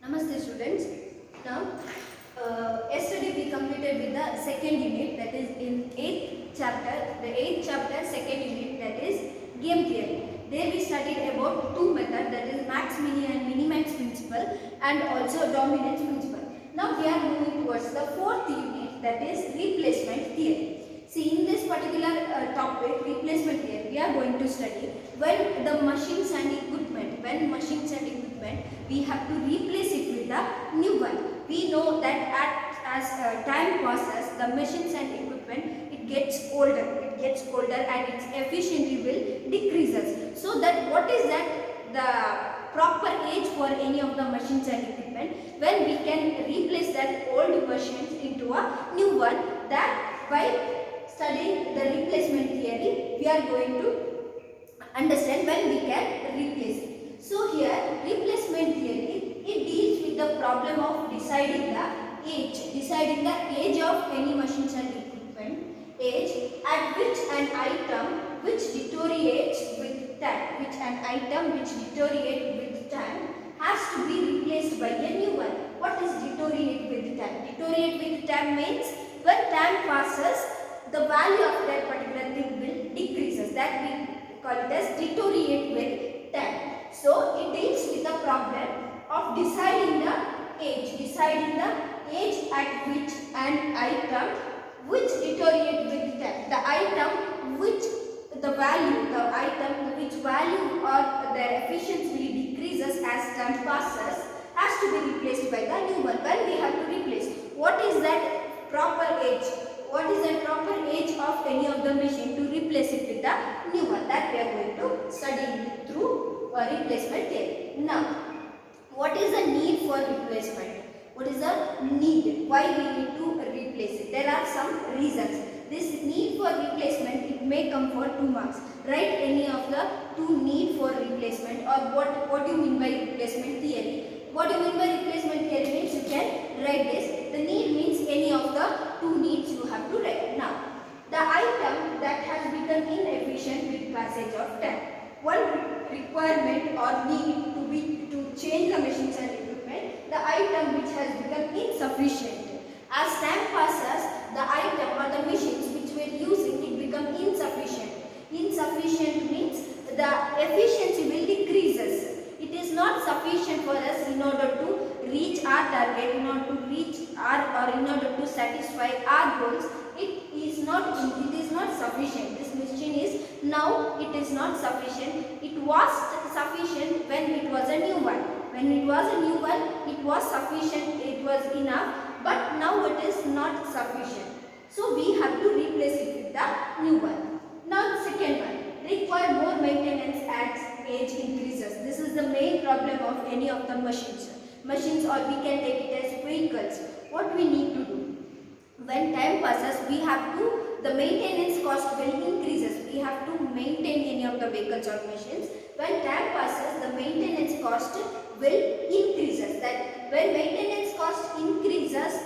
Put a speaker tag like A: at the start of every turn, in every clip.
A: Namaste students. Now, yesterday we completed with the second unit, that is in 8th chapter, the 8th chapter second unit, that is game theory. There we studied about two methods, that is max mini and minimax principle and also dominance principle. Now we are moving towards the fourth unit, that is replacement theory. See, in this particular topic, replacement theory, we are going to study when the machines and equipment, we have to replace it with the new one. We know that as time passes, the machines and equipment, it gets older and its efficiency will decreases. So that what is that the proper age for any of the machines and equipment when we can replace that old machines into a new one, that by studying the replacement theory we are going to understand when we can replace it. So here replacement theory, it deals with the problem of deciding the age of any machines and equipment, age at which an item which deteriorates with time has to be replaced by a new one. What is deteriorate with time? Deteriorate with time means when time passes, the value of that particular thing will decreases. That we call it as deteriorate with time. So it deals with the problem of deciding the age at which an item which deteriorate with time. The item which value or the efficiency decreases as time passes has to be replaced by the new one. When we have to replace, what is that proper age? What is the proper age of any of the machine to replace it with the new one? That we are going to study through replacement theory. Now, what is the need for replacement? What is the need? Why we need to replace it? There are some reasons. This need for replacement, it may come for 2 marks. Write any of the two need for replacement, or what do you mean by replacement theory? What do you mean by replacement theory means you can write this. The need means any of the two needs you have to write. Now, the item that has become inefficient with passage of time. One requirement or need to change the machines and equipment, the item which has become insufficient. As time passes, the item or the machines which we are using, it become insufficient. Insufficient means the efficiency will decreases. It is not sufficient for us in order to reach our target, in order to satisfy our goals. It is not sufficient. This machine is now, it is not sufficient. It was sufficient when it was a new one. When it was a new one, it was sufficient, it was enough, but now it is not sufficient. So we have to replace it with the new one. Now the second one, require more maintenance as age increases. This is the main problem of any of the machines, or we can take it as vehicles. What we need to do? When time passes, we have to, the maintenance cost will increases. We have to maintain any of the vehicles or machines. When time passes, the maintenance cost will increases. That when maintenance cost increases,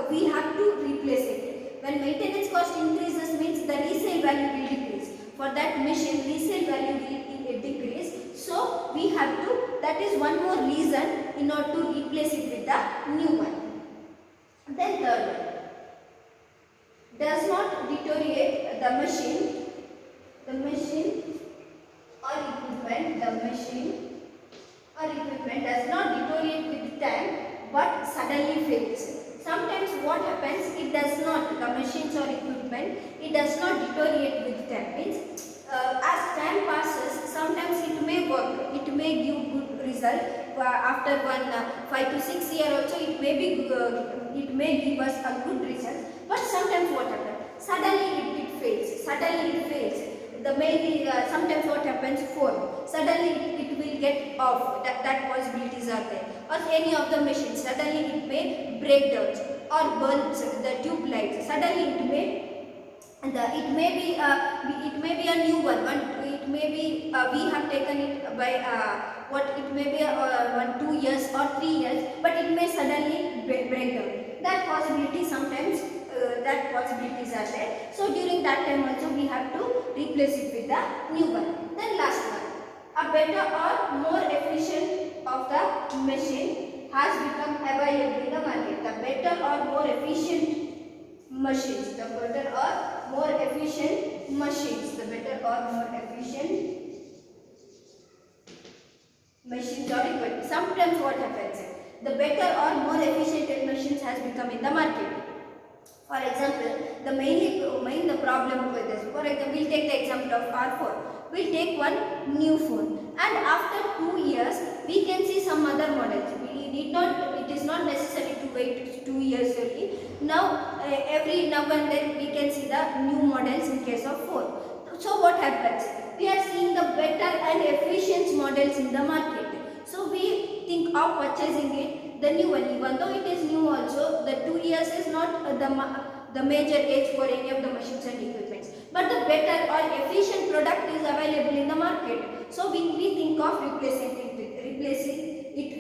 A: we have to replace it. When maintenance cost increases means the resale value will decrease. For that machine, resale value will decrease. So we have to, that is one more reason in order to replace it with the new one. Then third one, does not deteriorate the machine or equipment, does not deteriorate with time but suddenly fails. Sometimes what happens, it does not, the machines or equipment, it does not deteriorate with time. Means as time passes, sometimes it may work, it may give good result. After 5 to 6 years also, it may give us a good result. But sometimes what happens? Suddenly it fails. Sometimes what happens? Suddenly it will get off. That possibilities are there. Or any of the machines, suddenly it may break down. Or bulbs, the tube lights, suddenly it may be a new one. It may be we have taken it by it may be 1, 2 years or 3 years, but it may suddenly break down. That possibility sometimes that possibilities are there. So during that time also we have to replace it with the new one. Then last one, a better or more efficient of the machine has become available in the market. The better or more efficient machines, the better or more efficient machines, the better or more efficient machines are required. Sometimes what happens? The better or more efficient machines has become in the market. For example, the main problem with this. For example, we'll take the example of our phone. We'll take one new phone, and after 2 years, we can see some other models. We need not. It is not necessary to wait 2 years only. Now, every now and then we can see the new models in case of phone. So what happens? We are seeing the better and efficient models in the market. So we think of purchasing it, the new one, even though it is new also. The 2 years is not the major age for any of the machines and equipments. But the better or efficient product is available in the market. So we think of replacing it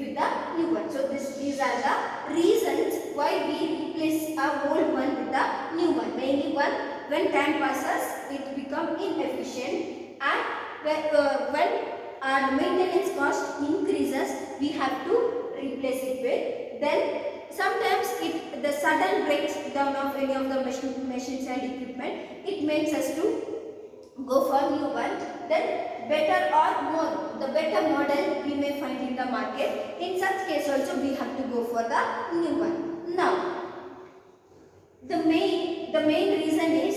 A: with the new one. So these are the reasons why we replace our old one with the new one. Mainly when time passes, it becomes inefficient, and when our maintenance cost increases, we have to replace it with. Then sometimes the sudden breakdown of any of the machines and equipment, it makes us to go for new one. Then better or more, the better model we may find in the market. In such case also we have to go for the new one. Now, the main reason is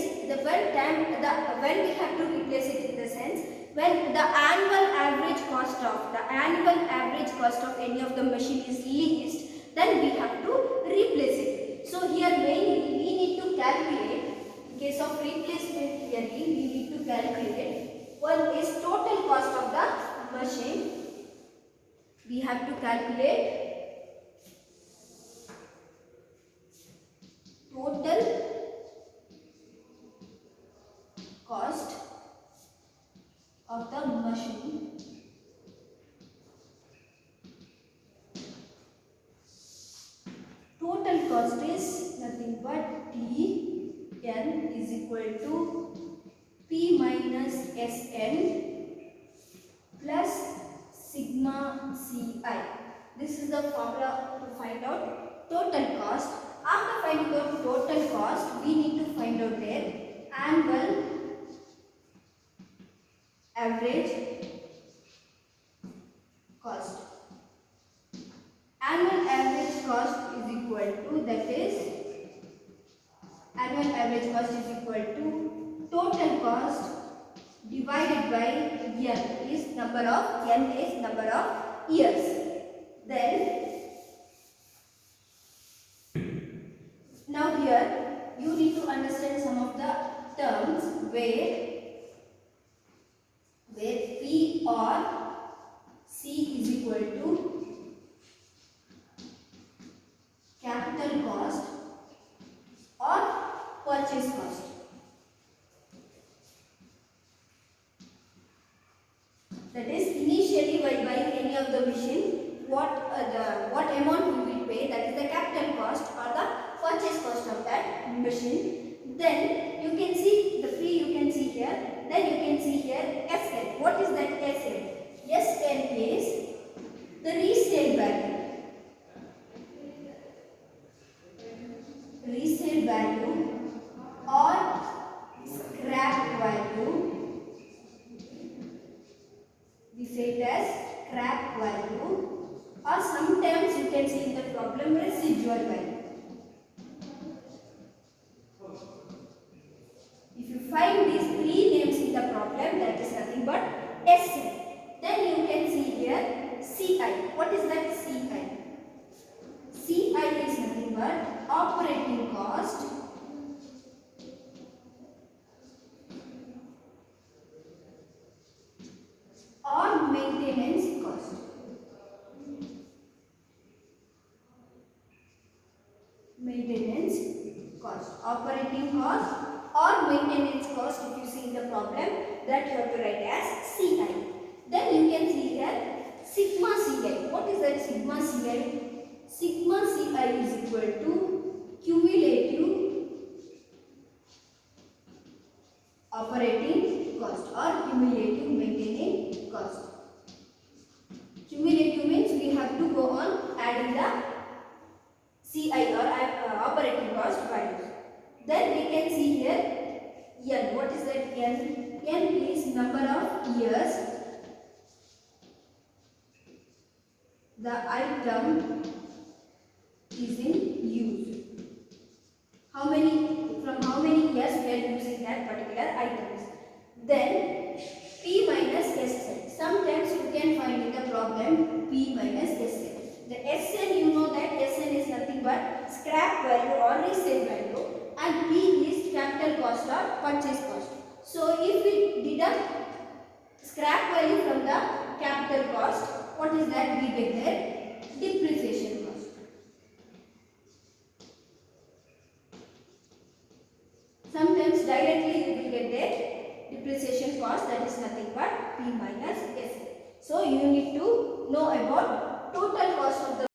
A: when we have to replace it, in the sense when the annual average cost of any of the machine is least, then we have to replace it. So here mainly we need to calculate, in case of replacement yearly, we need to calculate, one is total cost of the machine. We have to calculate total cost of the machine. Total cost is nothing but Tn is equal to P minus Sn plus sigma Ci. This is the formula to find out total cost. After finding out total cost, we need to find out their annual average cost. Annual average cost is equal to, that is, annual average cost is equal to total cost divided by n is number of years. Then now here you need to understand some of the terms where P or C is equal to capital cost or purchase cost. That is, initially while buying any of the machine, what amount we will pay, that is the capital cost or the purchase cost of that machine. Then you can see the P, you can see here. Then you can see here Sn. What is that Sn? Sn is the resale value. Resale value or scrap value. We say it as scrap value, or sometimes you can see in the problem residual value. If you find these three names in the problem, that is nothing but Sn. Then you can see here Ci. What is that Ci? Ci is nothing but operating cost or maintenance cost. Maintenance cost, operating cost or maintenance cost. If you see in the problem, that you have to write as Ci. Then you can see here sigma Ci. What is that sigma Ci? Sigma Ci is equal to cumulative operating cost or cumulative maintenance cost. Cumulative means we have to go on adding the can see here N. What is that N? N is number of years the item is in use. How many, from how many years we are using that particular items. Then P minus Sn. Sometimes you can find in the problem P minus Sn. The Sn, you know that Sn is nothing but scrap value or resale value, and P is capital cost or purchase cost. So if we deduct scrap value from the capital cost, what is that we get there?